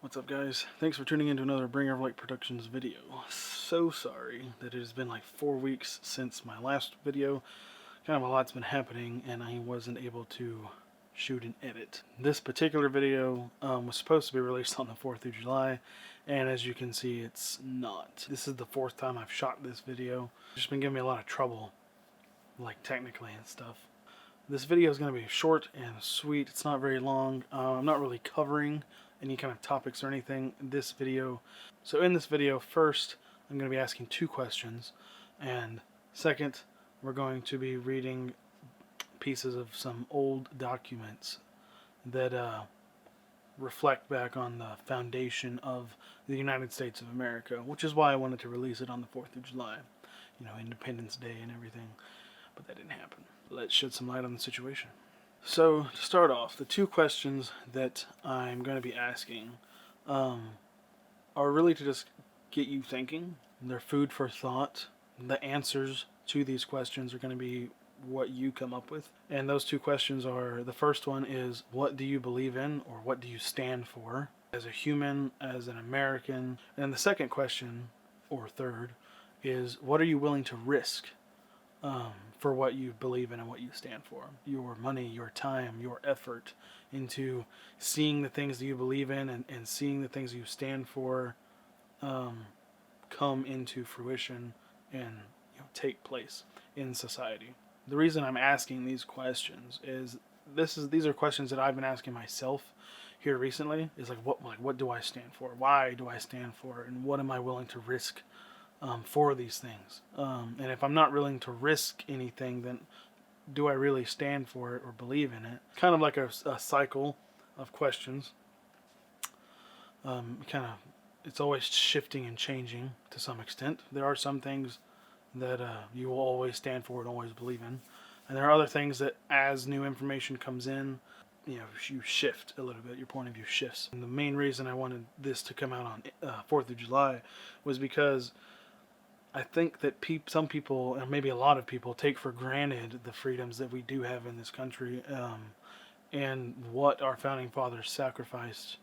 What's up, guys? Thanks for tuning in to another Bringer of Light Productions video. So sorry that it has been like 4 weeks since my last video. Kind of a lot's been happening and I wasn't able to shoot and edit. This particular video was supposed to be released on the 4th of July, and as you can see, it's not. This is the 4th time I've shot this video. It's just been giving me a lot of trouble, like technically and stuff. This video is going to be short and sweet. It's not very long. I'm not really covering any kind of topics or anything in this video. So in this video, first, I'm going to be asking 2 questions, and second, we're going to be reading pieces of some old documents that reflect back on the foundation of the United States of America, which is why I wanted to release it on the 4th of July, you know, Independence Day and everything, but that didn't happen. Let's shed some light on the situation. So, to start off, the 2 questions that I'm going to be asking are really to just get you thinking. They're food for thought. The answers to these questions are going to be what you come up with. And those 2 questions are, the first one is, what do you believe in, or what do you stand for as a human, as an American? And the second question, or third, is, what are you willing to risk for what you believe in and what you stand for? Your money, your time, your effort into seeing the things that you believe in and seeing the things you stand for come into fruition and take place in society. The reason I'm asking these questions is these are questions that I've been asking myself here recently. Is what do I stand for? Why do I stand for? And what am I willing to risk for these things? And if I'm not willing to risk anything, then do I really stand for it or believe in it? Kind of like a cycle of questions. It's always shifting and changing to some extent. There are some things that you will always stand for and always believe in, and there are other things that, as new information comes in, you shift a little bit. Your point of view shifts. And the main reason I wanted this to come out on 4th of July was because I think that some people, and maybe a lot of people, take for granted the freedoms that we do have in this country, and what our founding fathers sacrificed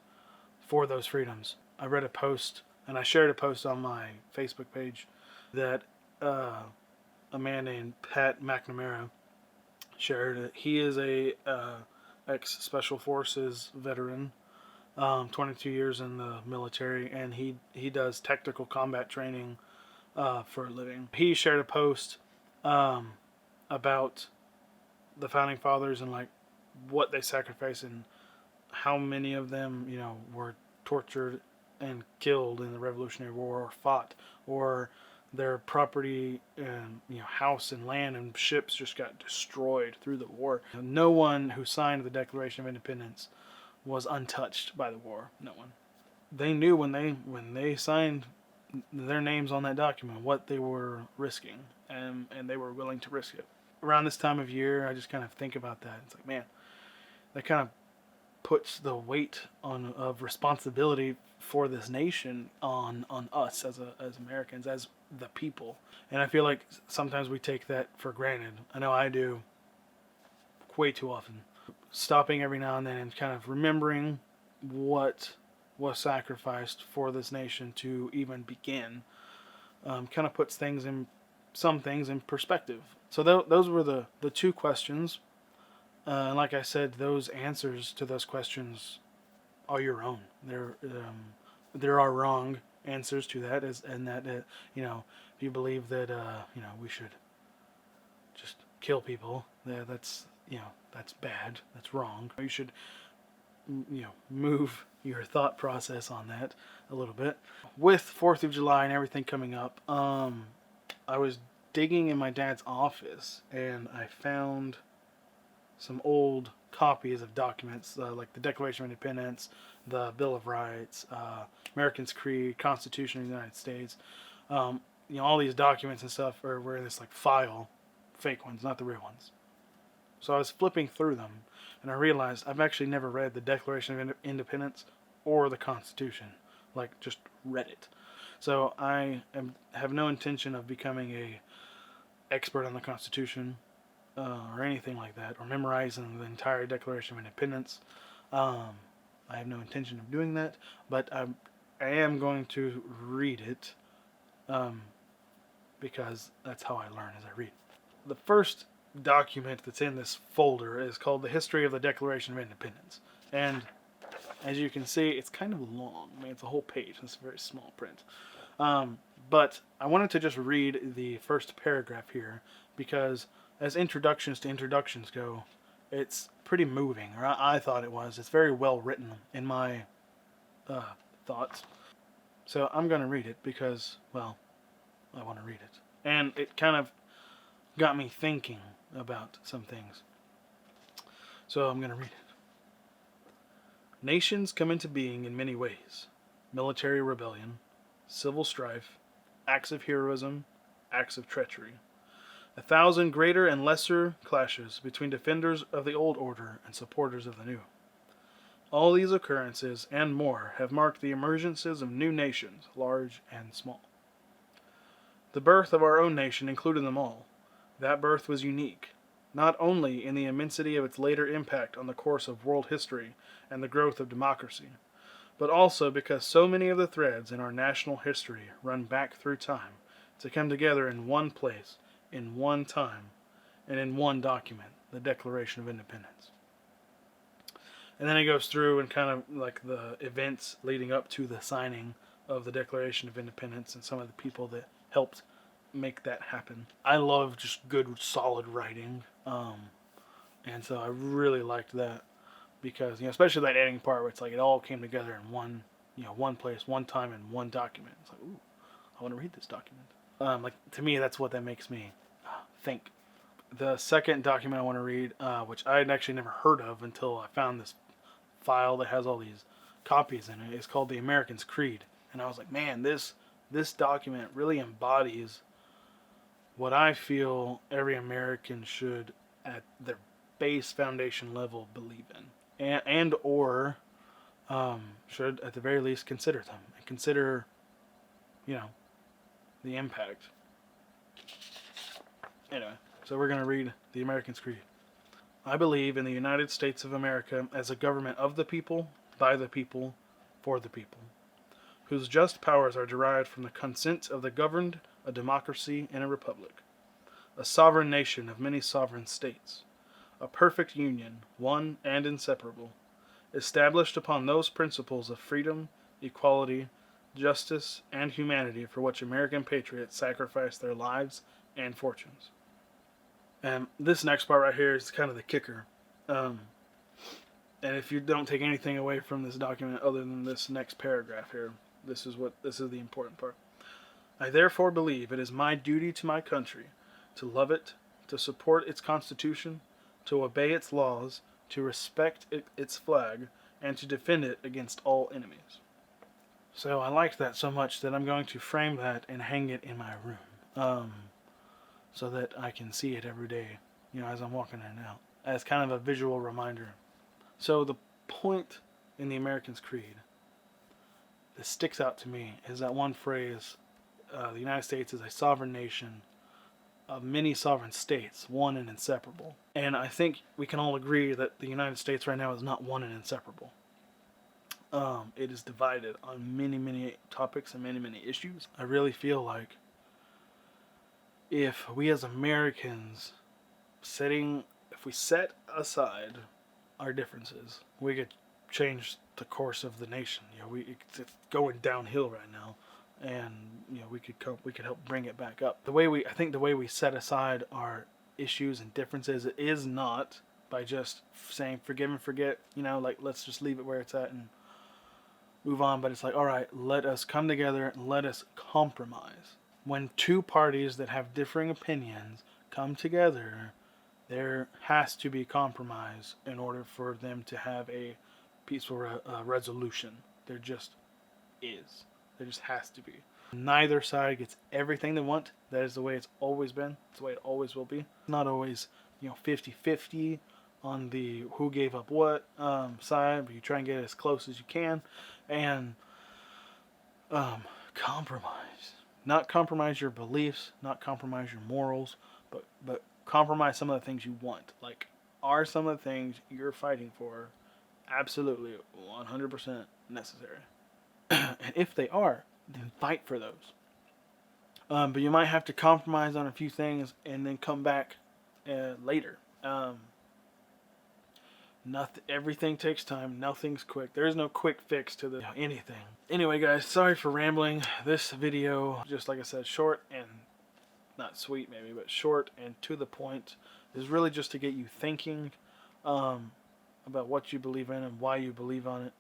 for those freedoms. I read a post, and I shared a post on my Facebook page, that a man named Pat McNamara shared it. He is a ex-Special Forces veteran, 22 years in the military, and he does tactical combat training for a living. He shared a post about the founding fathers and like what they sacrificed and how many of them were tortured and killed in the Revolutionary War, or fought, or their property and house and land and ships just got destroyed through the war. No one who signed the Declaration of Independence was untouched by the war. No one. They knew when they signed their names on that document what they were risking, and they were willing to risk it. Around this time of year, I just kind of think about that. It's like, man, that kind of puts the weight of responsibility for this nation on us as Americans, as the people. And I feel like sometimes we take that for granted. I know I do, way too often. Stopping every now and then and kind of remembering what was sacrificed for this nation to even begin kind of puts some things in perspective. So those were the 2 questions. And like I said, those answers to those questions are your own. There are wrong answers to that, and that if you believe that we should just kill people, that's bad. That's wrong. You should move your thought process on that a little bit. With 4th of July and everything coming up, I was digging in my dad's office and I found some old copies of documents like the Declaration of Independence, the Bill of Rights, Americans' Creed, Constitution of the United States. All these documents and stuff were in this like file, fake ones, not the real ones. So I was flipping through them, and I realized I've actually never read the Declaration of Independence or the Constitution. Like, just read it. So I have no intention of becoming a expert on the Constitution or anything like that, or memorizing the entire Declaration of Independence. I have no intention of doing that, but I am going to read it um, because that's how I learn as I read. The first document that's in this folder is called The History of the Declaration of Independence. And as you can see, it's kind of long. I mean, it's a whole page. It's very small print. But I wanted to just read the first paragraph here because as introductions to introductions go, it's pretty moving, or I thought it was. It's very well written in my thoughts. So I'm going to read it because, well, I want to read it. And it kind of got me thinking about some things. So I'm going to read it. Nations come into being in many ways: military rebellion, civil strife, acts of heroism, acts of treachery. 1,000 greater and lesser clashes between defenders of the old order and supporters of the new. All these occurrences and more have marked the emergences of new nations, large and small. The birth of our own nation included them all. That birth was unique, not only in the immensity of its later impact on the course of world history and the growth of democracy, but also because so many of the threads in our national history run back through time to come together in one place, in one time, and in one document, the Declaration of Independence. And then it goes through and kind of like the events leading up to the signing of the Declaration of Independence and some of the people that helped make that happen. I love just good, solid writing, and so I really liked that because, especially that ending part where it's like it all came together in one, one place, one time, in one document. It's like, ooh, I want to read this document. Like, to me, that's what that makes me think. The second document I want to read, which I had actually never heard of until I found this file that has all these copies in it, is called the American's Creed. And I was like, man, this document really embodies what I feel every American should, at their base foundation level, believe in, and or should at the very least consider them and consider, the impact. Anyway, so we're going to read the American's Creed. I believe in the United States of America as a government of the people, by the people, for the people, whose just powers are derived from the consent of the governed, a democracy and a republic, a sovereign nation of many sovereign states, a perfect union, one and inseparable, established upon those principles of freedom, equality, justice, and humanity for which American patriots sacrificed their lives and fortunes. And this next part right here is kind of the kicker. And if you don't take anything away from this document other than this next paragraph here, this is the important part. I therefore believe it is my duty to my country to love it, to support its Constitution, to obey its laws, to respect its flag, and to defend it against all enemies. So I liked that so much that I'm going to frame that and hang it in my room, so that I can see it every day, as I'm walking in and out, as kind of a visual reminder. So the point in the American's Creed that sticks out to me is that one phrase, the United States is a sovereign nation of many sovereign states, one and inseparable. And I think we can all agree that the United States right now is not one and inseparable. It is divided on many, many topics and many, many issues. I really feel like if we as Americans if we set aside our differences, we could change the course of the nation. It's going downhill right now, and we could help bring it back up. I think the way we set aside our issues and differences is not by just saying forgive and forget. Let's just leave it where it's at and move on. But it's like, all right, let us come together and let us compromise. When two parties that have differing opinions come together, there has to be compromise in order for them to have a peaceful resolution. There just is. There just has to be. Neither side gets everything they want. That is the way it's always been. It's the way it always will be. Not always, 50-50 on the who gave up what side, but you try and get as close as you can. And compromise. Not compromise your beliefs, not compromise your morals, but compromise some of the things you want. Like, are some of the things you're fighting for absolutely 100% necessary. And if they are, then fight for those. But you might have to compromise on a few things and then come back later. Everything takes time. Nothing's quick. There is no quick fix to anything. Anyway, guys, sorry for rambling. This video, just like I said, short and not sweet maybe, but short and to the point, is really just to get you thinking about what you believe in and why you believe on it.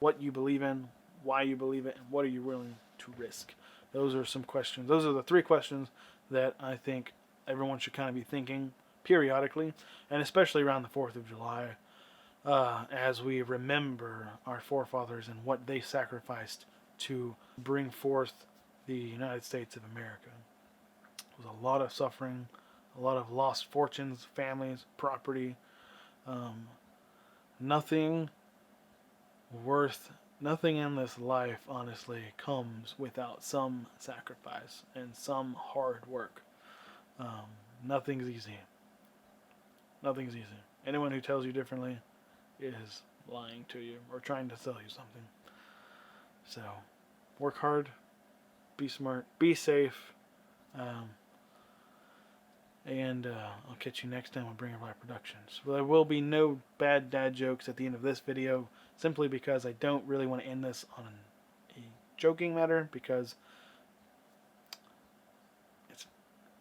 What you believe in, why you believe it, and what are you willing to risk. Those are some questions. Those are the 3 questions that I think everyone should kind of be thinking periodically, and especially around the 4th of July, as we remember our forefathers and what they sacrificed to bring forth the United States of America. It was a lot of suffering, a lot of lost fortunes, families, property. Nothing in this life, honestly, comes without some sacrifice and some hard work. Nothing's easy. Nothing's easy. Anyone who tells you differently is lying to you or trying to sell you something. So, work hard, be smart, be safe, and I'll catch you next time on Bringer of Light Productions. Well, there will be no bad dad jokes at the end of this video, simply because I don't really want to end this on a joking matter, because it's a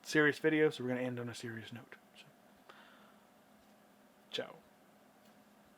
serious video, so we're going to end on a serious note. So, ciao.